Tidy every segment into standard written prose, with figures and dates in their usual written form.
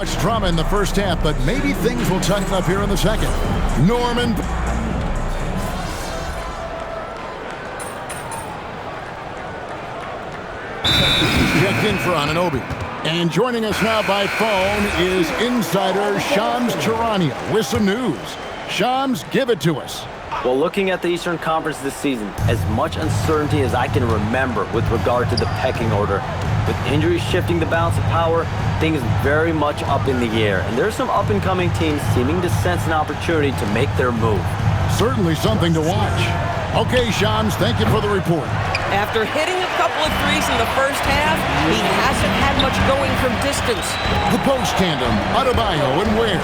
Much drama in the first half, but maybe things will tighten up here in the second. Norman. Checked in for Anunoby. And joining us now by phone is insider Shams Charania with some news. Shams, give it to us. Well, looking at the Eastern Conference this season, as much uncertainty as I can remember with regard to the pecking order. With injuries shifting the balance of power, things very much up in the air. And there's some up-and-coming teams seeming to sense an opportunity to make their move. Certainly something to watch. Okay, Shams, thank you for the report. After hitting a couple of threes in the first half, he hasn't had much going from distance. The post tandem, Adebayo and Ware.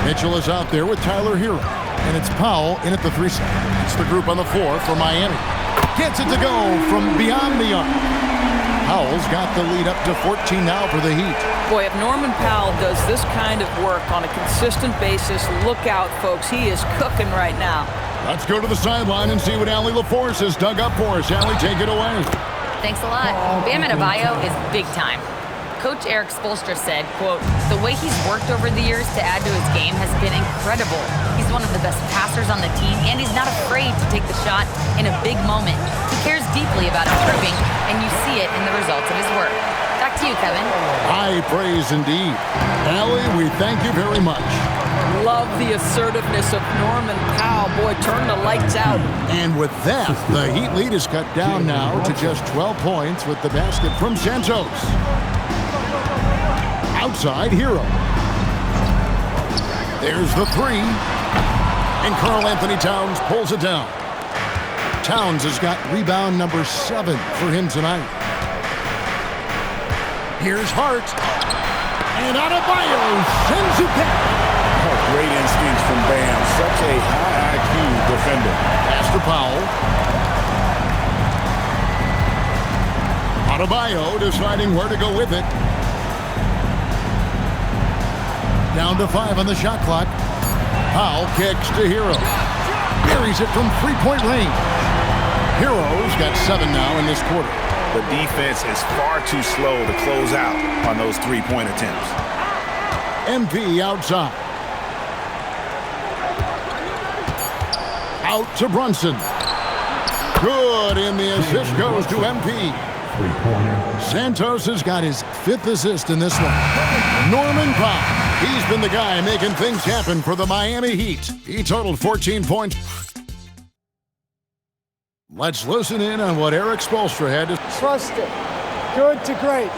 Mitchell is out there with Tyler Hero. And it's Powell in at the 3 side. It's the group on the floor for Miami. Gets it to go from beyond the arc. Powell's got the lead up to 14 now for the Heat. Boy, if Norman Powell does this kind of work on a consistent basis, look out, folks. He is cooking right now. Let's go to the sideline and see what Allie LaForce has dug up for us. Allie, take it away. Thanks a lot. Bam Adebayo is big time. Coach Eric Spoelstra said, quote, "The way he's worked over the years to add to his game has been incredible. He's one of the best passers on the team, and he's not afraid to take the shot in a big moment. He cares deeply about improving, and you see it in the results of his work." Back to you, Kevin. High praise indeed. Allie, we thank you very much. Love the assertiveness of Norman Powell. Boy, turn the lights out. And with that, the Heat lead is cut down now to just 12 points with the basket from Santos. Outside Hero. There's the 3. And Karl Anthony Towns pulls it down. Towns has got rebound number 7 for him tonight. Here's Hart. And Adebayo sends it back. Oh, great instincts from Bam. Such a high IQ defender. Pass to Powell. Adebayo deciding where to go with it. Down to 5 on the shot clock. Powell kicks to Hero. Buries it from three-point range. Hero's got 7 now in this quarter. The defense is far too slow to close out on those three-point attempts. MP outside. Out to Brunson. Good, and the assist goes to MP. Santos has got his 5th assist in this one. Norman Powell. He's been the guy making things happen for the Miami Heat. He totaled 14 points. Let's listen in on what Eric Spoelstra had to say. Trust it. Good to great.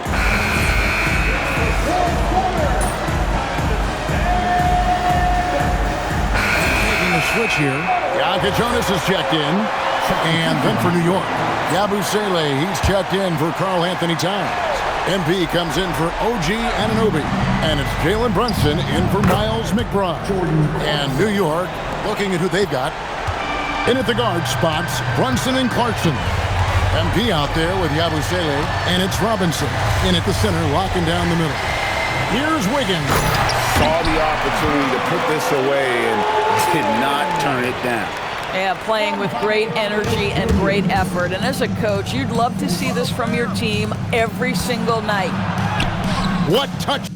Making the switch here. Yaka Jonas is checked in. And then for New York, Yabusele, he's checked in for Karl Anthony Towns. MP comes in for OG Anunoby. And it's Jalen Brunson in for Miles McBride. And New York, looking at who they've got. In at the guard spots, Brunson and Clarkson. MP out there with Yabusele. And it's Robinson in at the center, locking down the middle. Here's Wiggins. Saw the opportunity to put this away and did not turn it down. Yeah, playing with great energy and great effort. And as a coach, you'd love to see this from your team every single night. What touch!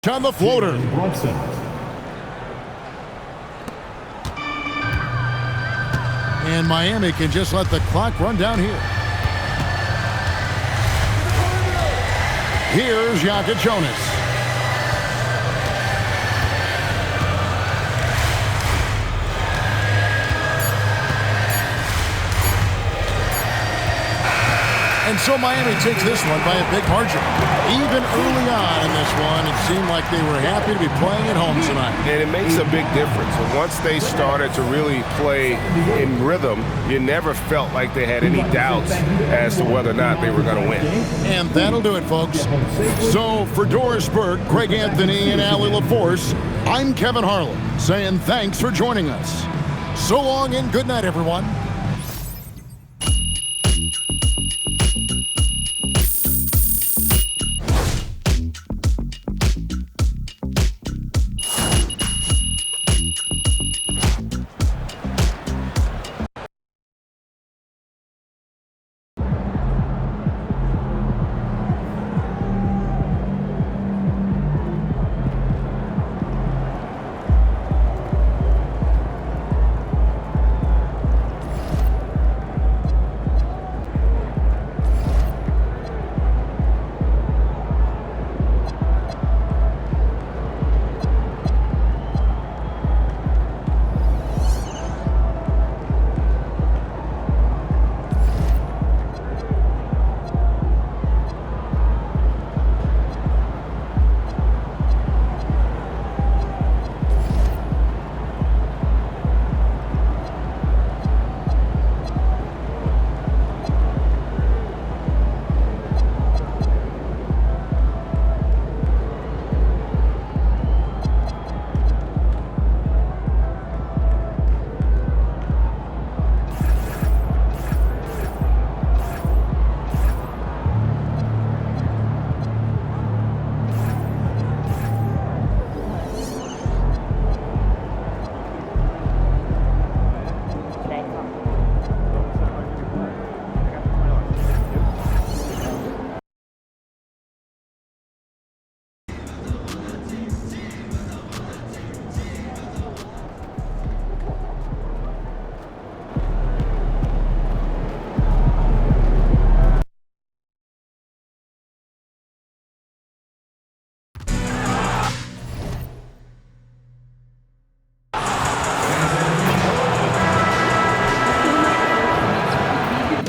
On the floater. And Miami can just let the clock run down here. Here's Yaka Jonas. And so Miami takes this one by a big margin. Even early on in this one, it seemed like they were happy to be playing at home tonight. And it makes a big difference. And once they started to really play in rhythm, you never felt like they had any doubts as to whether or not they were going to win. And that'll do it, folks. So for Doris Burke, Greg Anthony, and Allie LaForce, I'm Kevin Harlan saying thanks for joining us. So long and good night, everyone.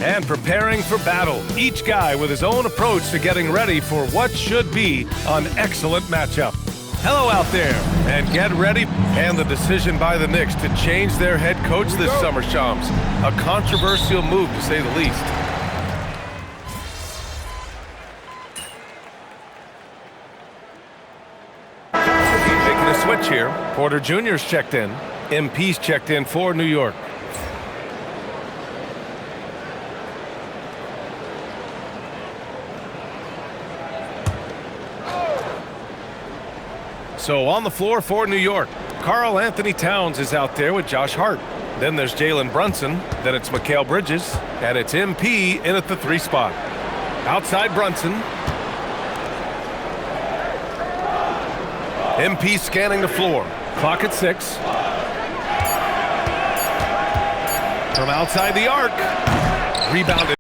And preparing for battle, each guy with his own approach to getting ready for what should be an excellent matchup. Hello out there, and get ready. And the decision by the Knicks to change their head coach this summer, Shams. A controversial move, to say the least. Making a switch here. Porter Jr.'s checked in. MP's checked in for New York. So on the floor for New York, Karl Anthony Towns is out there with Josh Hart. Then there's Jalen Brunson. Then it's Mikal Bridges. And it's MP in at the 3 spot. Outside Brunson. MP scanning the floor. Clock at 6. From outside the arc. Rebounded.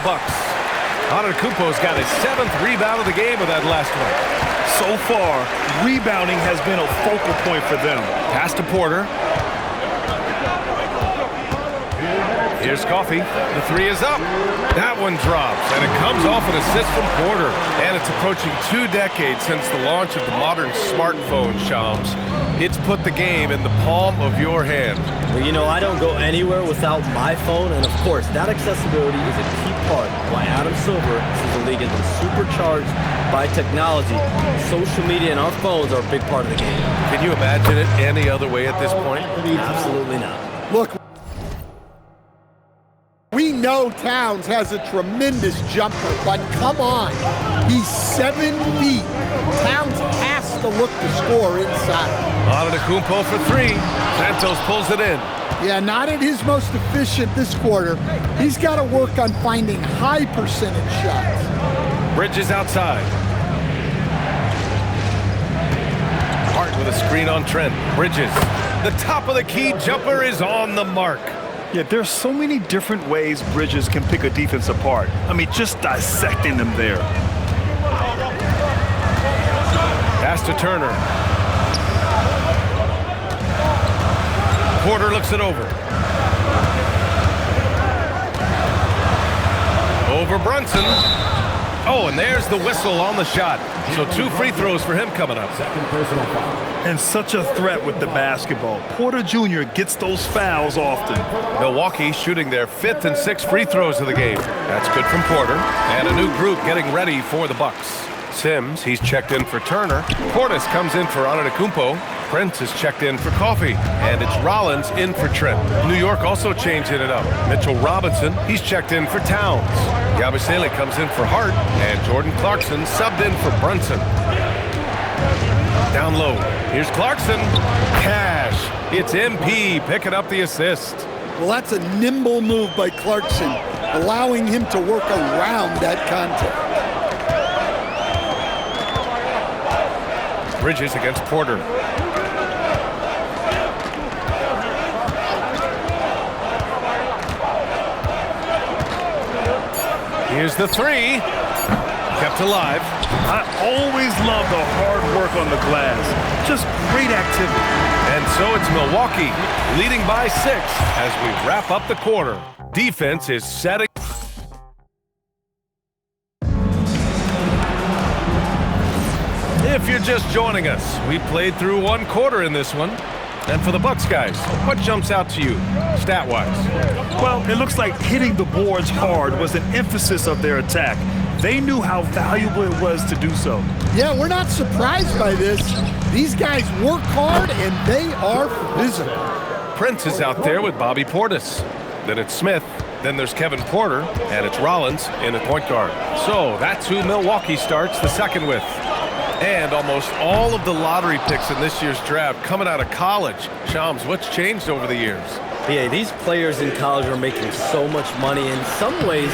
Bucks. Antetokounmpo's got his 7th rebound of the game with that last one. So far, rebounding has been a focal point for them. Pass to Porter. Here's Coffey. The 3 is up. That one drops, and it comes off an assist from Porter. And it's approaching 2 decades since the launch of the modern smartphone, Shams. It's put the game in the palm of your hand. Well, you know, I don't go anywhere without my phone, and of course, that accessibility is a key part of why Adam Silver sees the league as supercharged by technology. Social media and our phones are a big part of the game. Can you imagine it any other way at this point? Absolutely not. Look, we know Towns has a tremendous jumper, but come on. He's 7 feet. Towns has to look to score inside. Antetokounmpo for 3. Santos pulls it in. Yeah, not at his most efficient this quarter. He's got to work on finding high percentage shots. Bridges outside. Hart with a screen on Trent. Bridges. The top of the key jumper is on the mark. Yeah, there's so many different ways Bridges can pick a defense apart. I mean, just dissecting them there. Pass to Turner. Porter looks it over. Over Brunson. Oh, and there's the whistle on the shot. So 2 free throws for him coming up. Second personal foul. And such a threat with the basketball. Porter Jr. gets those fouls often. Milwaukee shooting their 5th and 6th free throws of the game. That's good from Porter. And a new group getting ready for the Bucks. Sims, he's checked in for Turner. Portis comes in for Antetokounmpo. Prince is checked in for Coffey. And it's Rollins in for Trent. New York also changing it up. Mitchell Robinson, he's checked in for Towns. Yabusele comes in for Hart. And Jordan Clarkson subbed in for Brunson. Down low. Here's Clarkson. Cash. It's MP picking up the assist. Well, that's a nimble move by Clarkson, allowing him to work around that contact. Bridges against Porter. Here's the 3. Kept alive. I always love the hard work on the glass. Just great activity. And so it's Milwaukee leading by 6 as we wrap up the quarter. Defense is setting. If you're just joining us, we played through 1 quarter in this one. And for the Bucks guys, what jumps out to you, stat-wise? Well, it looks like hitting the boards hard was an emphasis of their attack. They knew how valuable it was to do so. Yeah, we're not surprised by this. These guys work hard and they are physical. Prince is out there with Bobby Portis. Then it's Smith. Then there's Kevin Porter. And it's Rollins in at point guard. So that's who Milwaukee starts the second with. And almost all of the lottery picks in this year's draft coming out of college. Shams, what's changed over the years? Yeah, these players in college are making so much money. In some ways,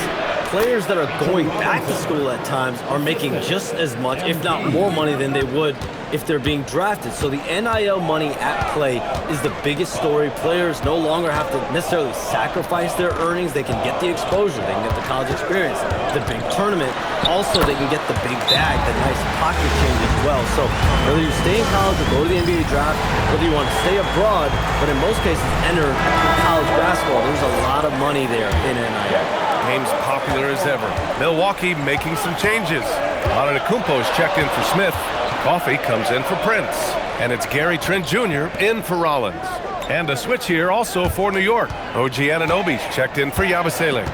players that are going back to school at times are making just as much, if not more money than they would if they're being drafted. So the NIL money at play is the biggest story. Players no longer have to necessarily sacrifice their earnings. They can get the exposure. They can get the college experience, the big tournament. Also, they can get the big bag, the nice pocket change as well. So whether you stay in college or go to the NBA draft, whether you want to stay abroad, but in most cases enter college basketball, there's a lot of money there in NIL. Game's popular as ever. Milwaukee making some changes. Antetokounmpo is checked in for Smith. Coffey comes in for Prince. And it's Gary Trent Jr. in for Rollins. And a switch here also for New York. OG Anunoby's checked in for Yabusele.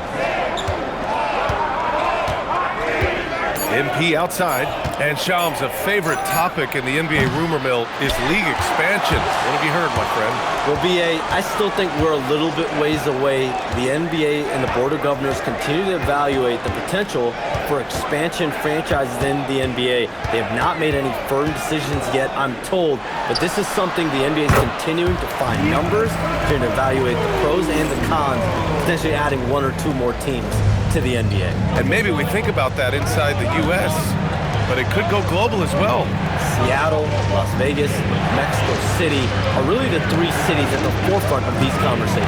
MP outside. And Shams, a favorite topic in the NBA rumor mill is league expansion. What have you heard, my friend? Well, BA, I still think we're a little bit ways away. The NBA and the Board of Governors continue to evaluate the potential for expansion franchises in the NBA. They have not made any firm decisions yet, I'm told, but this is something the NBA is continuing to find numbers, to evaluate the pros and the cons, potentially adding 1 or 2 more teams to the NBA. And maybe we think about that inside the U.S., but it could go global as well. Seattle, Las Vegas, Mexico City are really the 3 cities at the forefront of these conversations.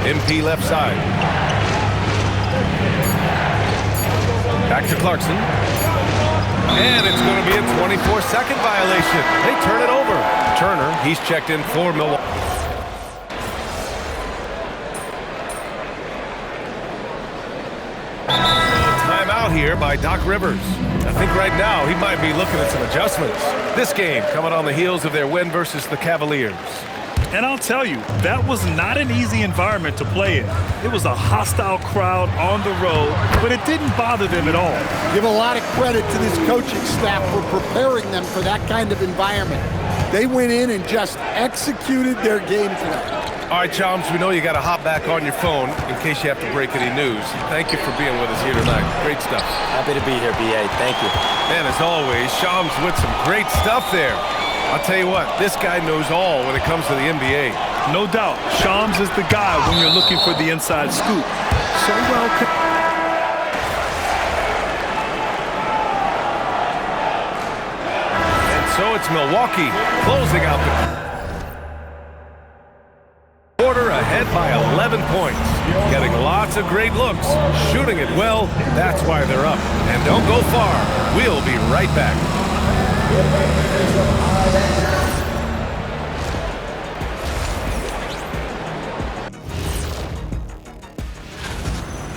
MP left side. Back to Clarkson. And it's going to be a 24-second violation. They turn it over. Turner, he's checked in for Milwaukee. Timeout here by Doc Rivers. I think right now he might be looking at some adjustments. This game coming on the heels of their win versus the Cavaliers. And I'll tell you, that was not an easy environment to play in. It was a hostile crowd on the road, but it didn't bother them at all. Give a lot of credit to this coaching staff for preparing them for that kind of environment. They went in and just executed their game tonight. All right, Chums, we know you got to hop back on your phone in case you have to break any news. Thank you for being with us here tonight. Great stuff. Happy to be here, B.A. Thank you. And as always, Chums with some great stuff there. I'll tell you what, this guy knows all when it comes to the NBA. No doubt, Shams is the guy when you're looking for the inside scoop. So well. And so it's Milwaukee closing out the quarter, ahead by 11 points. Getting lots of great looks, shooting it well. That's why they're up. And don't go far. We'll be right back.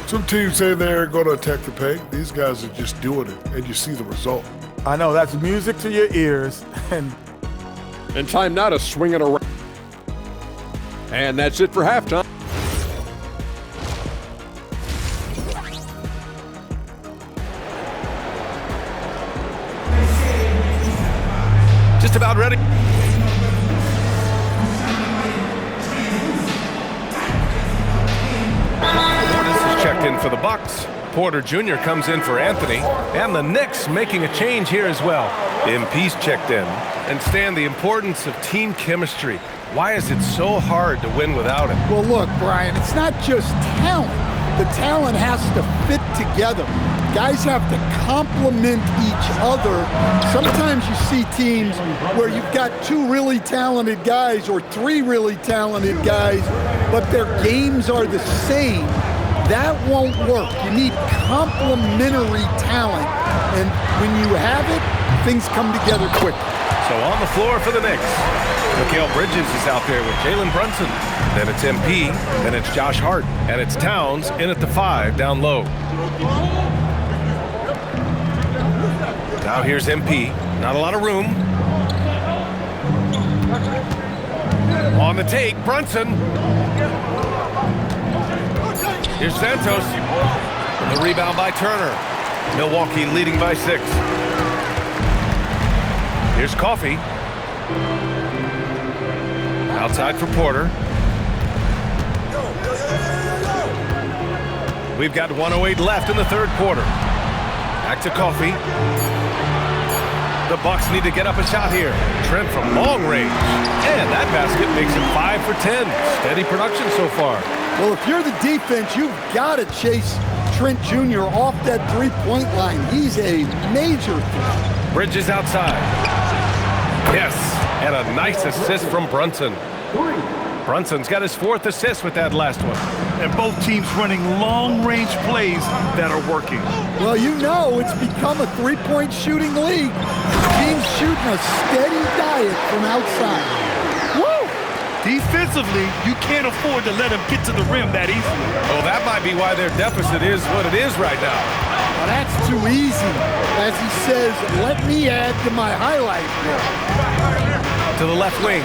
Some teams say they're going to attack the paint. These guys are just doing it, and you see the result. I know, that's music to your ears. And time now to swing it around. And that's it for halftime. Just about ready. Portis is checked in for the Bucks. Porter Jr. comes in for Anthony. And the Knicks making a change here as well. MP's checked in. And Stan, the importance of team chemistry. Why is it so hard to win without it? Well, look, Brian, it's not just talent. The talent has to fit together. Guys have to complement each other. Sometimes you see teams where you've got two really talented guys or three really talented guys, but their games are the same. That won't work. You need complementary talent. And when you have it, things come together quick. So on the floor for the Knicks, Mikal Bridges is out there with Jalen Brunson. Then it's MP, then it's Josh Hart, and it's Towns in at the 5 down low. Now here's MP. Not a lot of room. On the take, Brunson. Here's Santos. The rebound by Turner. Milwaukee leading by 6. Here's Coffey. Outside for Porter. We've got 1:08 left in the third quarter. Back to Coffey. The Bucks need to get up a shot here. Trent from long range. And that basket makes it 5 for 10. Steady production so far. Well, if you're the defense, you've got to chase Trent Jr. off that three-point line. He's a major threat. Bridges outside. Yes, and a nice assist from Brunson. Brunson's got his 4th assist with that last one. And both teams running long-range plays that are working. Well, you know it's become a three-point shooting league. Teams shooting a steady diet from outside. Woo! Defensively, you can't afford to let them get to the rim that easily. Oh, that might be why their deficit is what it is right now. Well, that's too easy. As he says, let me add to my highlight reel. To the left wing.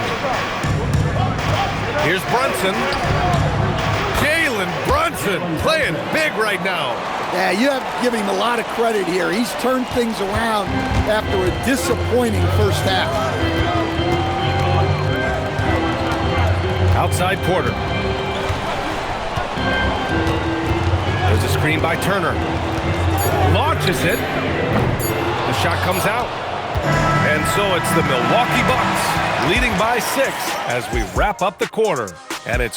Here's Brunson. Jalen Brunson playing big right now. Yeah, you have to give him a lot of credit here. He's turned things around after a disappointing first half. Outside Porter. There's a screen by Turner. Launches it. The shot comes out. And so it's the Milwaukee Bucks leading by 6 as we wrap up the quarter. And it's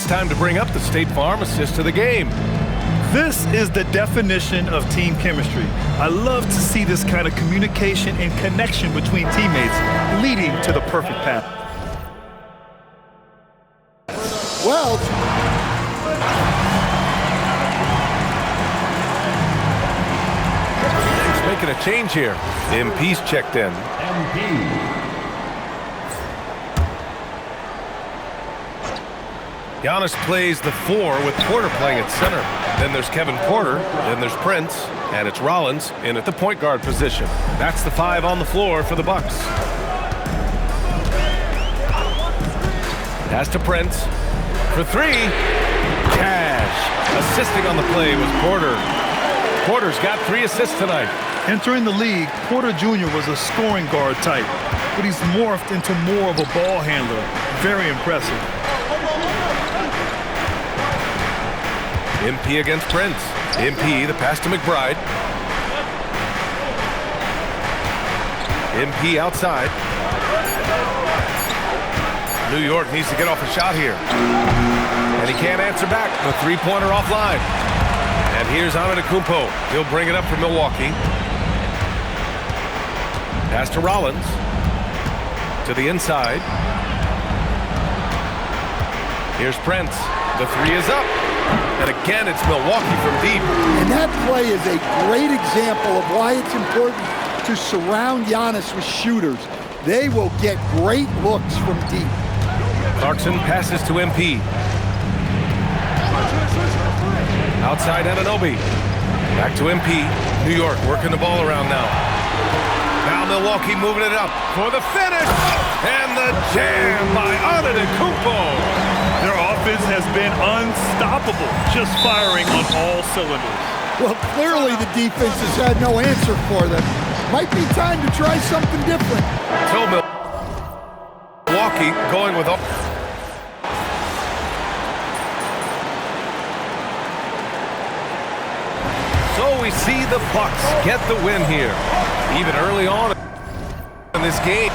time to bring up the State Farm assist to the game. This is the definition of team chemistry. I love to see this kind of communication and connection between teammates leading to the perfect pass. Well, making a change here. MP's checked in. Giannis plays the 4 with Porter playing at center. Then there's Kevin Porter, then there's Prince, and it's Rollins in at the point guard position. That's the 5 on the floor for the Bucks. Pass to Prince for 3. Cash. Assisting on the play was Porter. Porter's got 3 assists tonight. Entering the league, Porter Jr. was a scoring guard type, but he's morphed into more of a ball handler. Very impressive. MP against Prince. MP, the pass to McBride. MP outside. New York needs to get off a shot here. And he can't answer back. The 3-pointer offline. And here's Antetokounmpo. He'll bring it up for Milwaukee. Pass to Rollins. To the inside. Here's Prince. The 3 is up. And again, it's Milwaukee from deep. And that play is a great example of why it's important to surround Giannis with shooters. They will get great looks from deep. Clarkson passes to MP. Outside Anunoby. Back to MP. New York working the ball around now. Now Milwaukee moving it up for the finish. And the jam by Antetokounmpo. Their offense has been unstoppable, just firing on all cylinders. Well, clearly the defense has had no answer for them. Might be time to try something different. So Milwaukee going with... So we see the Bucks get the win here, even early on in this game.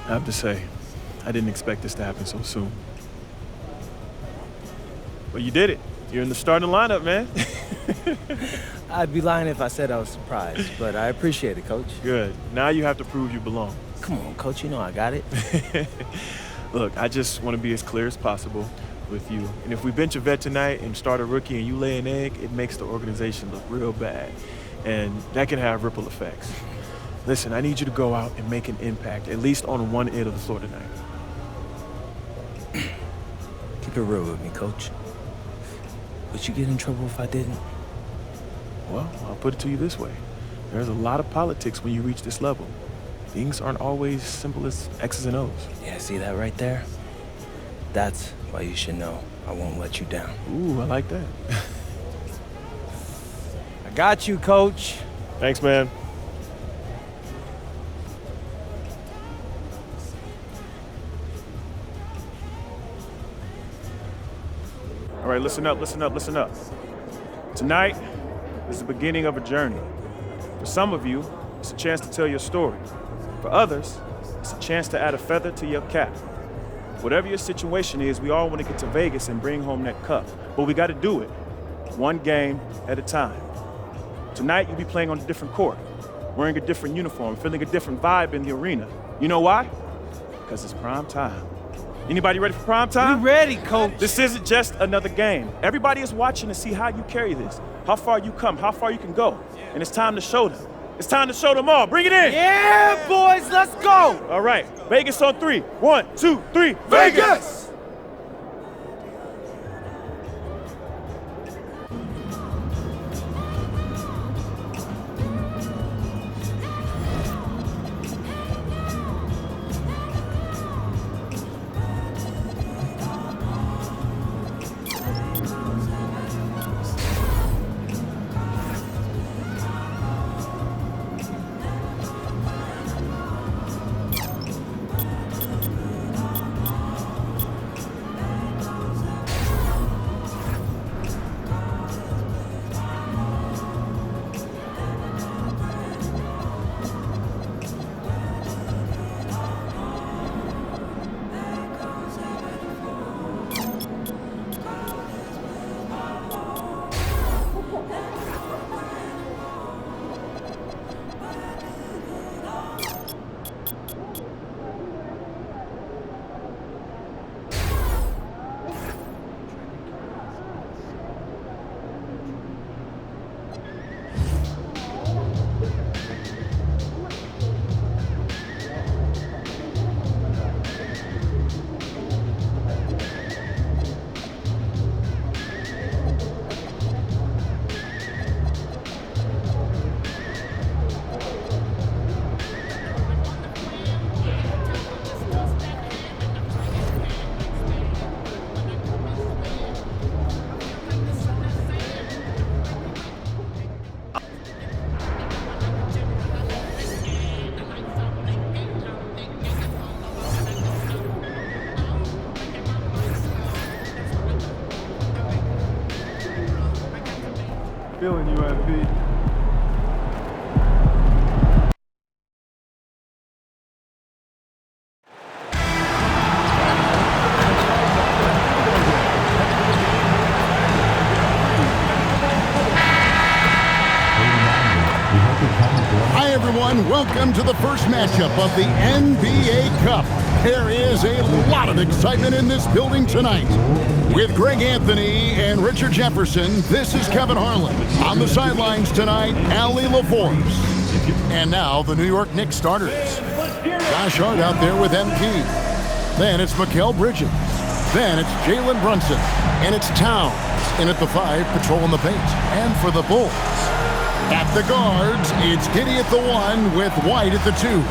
I have to say, I didn't expect this to happen so soon. But you did it. You're in the starting lineup, man. I'd be lying if I said I was surprised, but I appreciate it, Coach. Good. Now you have to prove you belong. Come on, Coach, you know I got it. Look, I just want to be as clear as possible with you. And if we bench a vet tonight and start a rookie and you lay an egg, it makes the organization look real bad. And that can have ripple effects. Listen, I need you to go out and make an impact, at least on one end of the floor tonight. Keep it real with me, Coach. Would you get in trouble if I didn't? Well, I'll put it to you this way. There's a lot of politics when you reach this level. Things aren't always simple as X's and O's. Yeah, see that right there? That's why you should know I won't let you down. Ooh, I like that. I got you, Coach. Thanks, man. All right, listen up, listen up, listen up. Tonight is the beginning of a journey. For some of you, it's a chance to tell your story. For others, it's a chance to add a feather to your cap. Whatever your situation is, we all want to get to Vegas and bring home that cup. But we got to do it one game at a time. Tonight, you'll be playing on a different court, wearing a different uniform, feeling a different vibe in the arena. You know why? Because it's prime time. Anybody ready for prime time? We ready, Coach. This isn't just another game. Everybody is watching to see how you carry this, how far you come, how far you can go. And it's time to show them. It's time to show them all. Bring it in. Yeah, boys, let's go. All right, Vegas on 3. 1, 2, 3, Vegas! feeling you, MP. Hi, everyone. Welcome to the first matchup of the NBA Cup. There is a lot of excitement in this building tonight. With Greg Anthony and Richard Jefferson, this is Kevin Harlan. On the sidelines tonight, Allie LaForce. And now, the New York Knicks starters. Josh Hart out there with MP. Then it's Mikal Bridges. Then it's Jalen Brunson. And it's Towns in at the 5, patrolling the paint. And for the Bulls, at the guards, it's Giddey at the 1 with White at the 2.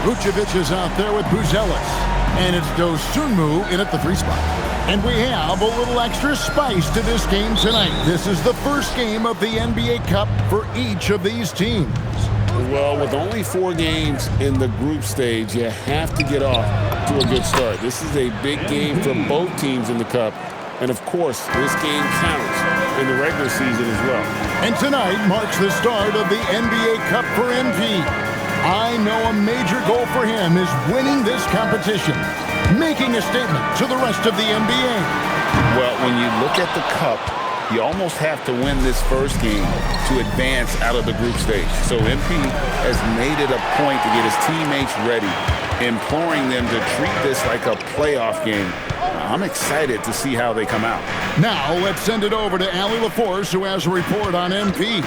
Vucevic is out there with Buzelis. And it's Dosunmu in at the 3 spot. And we have a little extra spice to this game tonight. This is the first game of the NBA Cup for each of these teams. Well, with only 4 games in the group stage, you have to get off to a good start. This is a big game for both teams in the Cup. And, of course, this game counts in the regular season as well. And tonight marks the start of the NBA Cup for MP. I know a major goal for him is winning this competition, making a statement to the rest of the NBA. Well, when you look at the Cup, you almost have to win this first game to advance out of the group stage. So MP has made it a point to get his teammates ready, imploring them to treat this like a playoff game. I'm excited to see how they come out. Now let's send it over to Allie LaForce, who has a report on MP.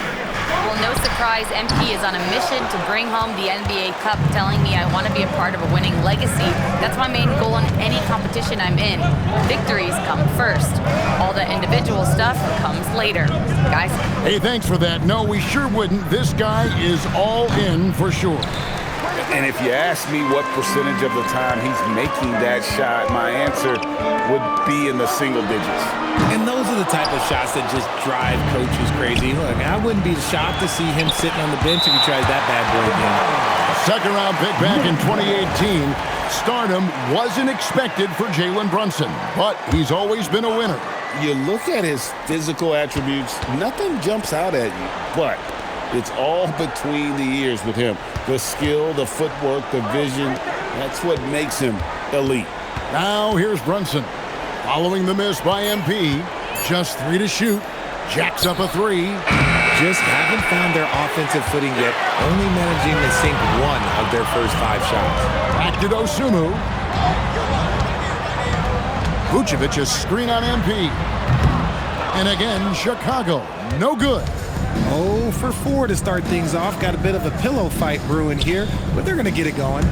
Well, no surprise, MP is on a mission to bring home the NBA Cup, telling me I want to be a part of a winning legacy. That's my main goal in any competition I'm in. Victories come first. All the individual stuff comes later. Guys? Hey, thanks for that. No, we sure wouldn't. This guy is all in for sure. And if you ask me what percentage of the time he's making that shot, my answer would be in the single digits. And those are the type of shots that just drive coaches crazy. Look, I wouldn't be shocked to see him sitting on the bench if he tries that bad boy again. Second round pick back in 2018. Stardom wasn't expected for Jalen Brunson, but he's always been a winner. You look at his physical attributes, nothing jumps out at you, but it's all between the ears with him. The skill, the footwork, the vision, that's what makes him elite. Now here's Brunson. Following the miss by MP, just 3 to shoot. Jacks up a 3. Just haven't found their offensive footing yet, only managing to sink 1 of their first 5 shots. Back to Dosunmu. Vucevic a screen on MP. And again, Chicago, no good. 0 for 4 to start things off. Got a bit of a pillow fight brewing here, but they're going to get it going.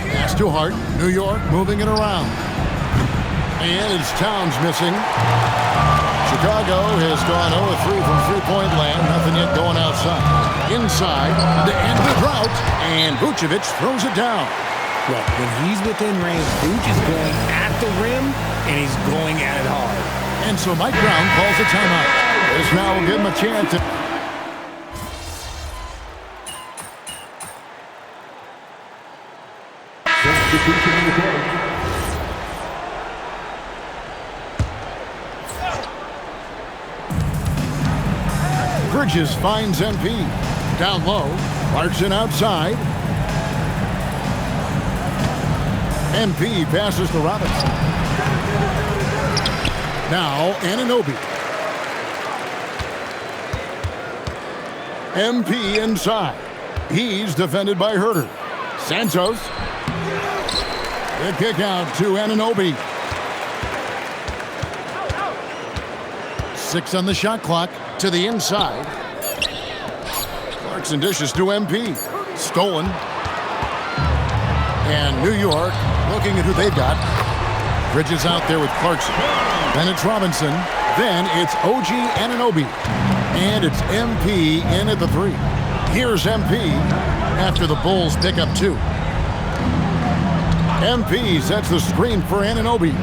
Pass to Hart. New York moving it around. And it's Towns missing. Chicago has gone 0-3 from three-point land. Nothing yet going outside. Inside to end the drought. And Vucevic throws it down. Look, when he's within range, Vuce is going at the rim, and he's going at it hard. And so Mike Brown calls a timeout. This now will give him a chance to... Bridges finds MP. Down low. Clarkson outside. MP passes to Robinson. Now Anunoby. MP inside. He's defended by Huerter. Santos. The kick out to Anunoby. 6 on the shot clock. To the inside. Clarkson dishes to MP. Stolen. And New York looking at who they've got. Bridges out there with Clarkson. Then it's Robinson. Then it's OG Anunoby. And it's MP in at the 3. Here's MP after the Bulls pick up 2. MP sets the screen for Anunoby.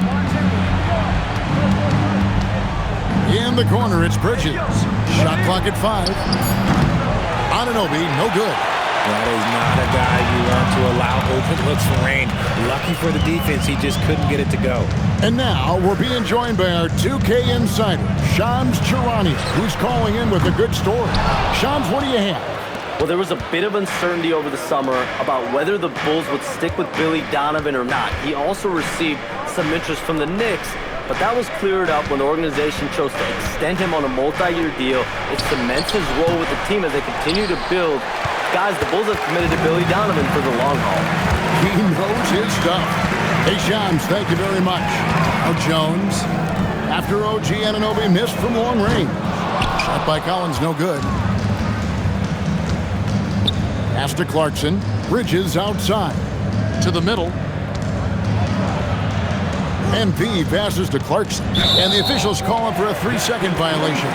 In the corner, it's Bridges. Shot clock at 5. Anunoby, no good. That is not a guy you want to allow open looks for range. Lucky for the defense, he just couldn't get it to go. And now we're being joined by our 2K insider, Shams Charania, who's calling in with a good story. Shams, what do you have? Well, there was a bit of uncertainty over the summer about whether the Bulls would stick with Billy Donovan or not. He also received some interest from the Knicks, but that was cleared up when the organization chose to extend him on a multi-year deal. It cements his role with the team as they continue to build. Guys, the Bulls have committed to Billy Donovan for the long haul. He knows his stuff. Hey, Shams, thank you very much. Now Jones, after OG Anunoby missed from long range. Shot by Collins, no good. Pass to Clarkson. Bridges outside. To the middle. MP passes to Clarkson. And the officials call him for a 3-second violation.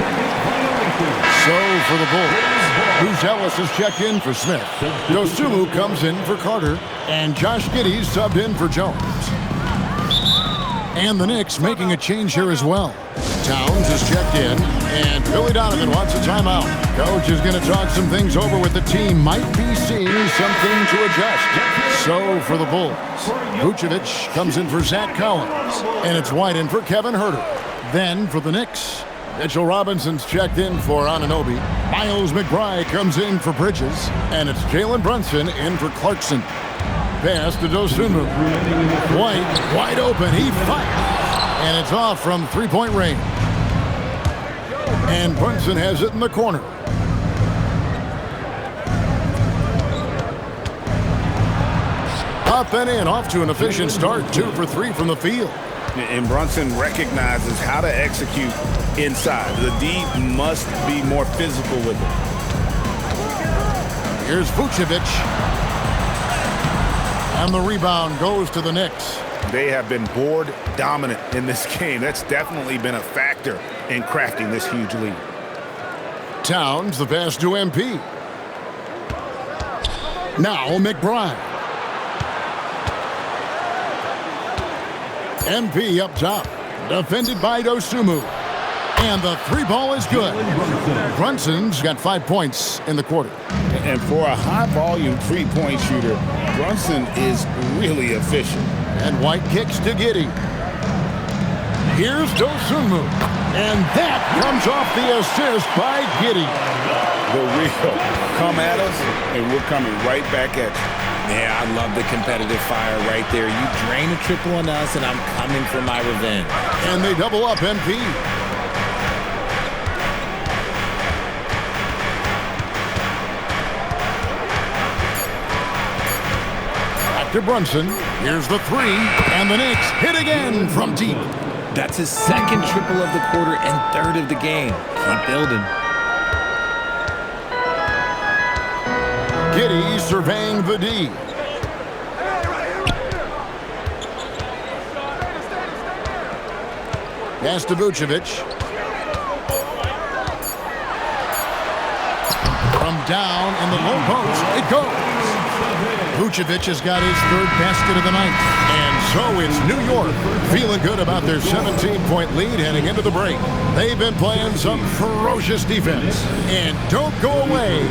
So for the Bulls, Bruce Ellis is checked in for Smith. Dosunmu comes in for Carter. And Josh Giddey subbed in for Jones. And the Knicks making a change here as well. Towns is checked in. And Billy Donovan wants a timeout. Coach is going to talk some things over with the team. Might be seeing something to adjust. So for the Bulls, Vucevic comes in for Zach Collins. And it's White in for Kevin Huerter. Then for the Knicks, Mitchell Robinson's checked in for Anunoby. Miles McBride comes in for Bridges. And it's Jalen Brunson in for Clarkson. Pass to Dosunmu. White, wide open. He fires. And it's off from three-point range. And Brunson has it in the corner. Up and in, off to an efficient start. 2 for 3 from the field. And Brunson recognizes how to execute inside. The D must be more physical with it. Here's Vucevic. And the rebound goes to the Knicks. They have been board dominant in this game. That's definitely been a factor in crafting this huge lead. Towns, the pass to MP. Now McBride. MP up top. Defended by Dosunmu. And the 3-ball is good. Brunson's got 5 points in the quarter. And for a high-volume 3-point shooter, Brunson is really efficient. And White kicks to Giddey. Here's Dosunmu. And that comes off the assist by Giddey. The real come at us, and we're coming right back at you. Yeah, I love the competitive fire right there. You drain a triple on us, and I'm coming for my revenge. And they double up MP. To Brunson. Here's the 3, and the Knicks hit again from deep. That's his second triple of the quarter and third of the game. Keep building. Giddey surveying the D. Pass to Vucevic. From down in the low post, it goes. Vucevic has got his 3rd basket of the night. And so it's New York feeling good about their 17-point lead heading into the break. They've been playing some ferocious defense. And don't go away.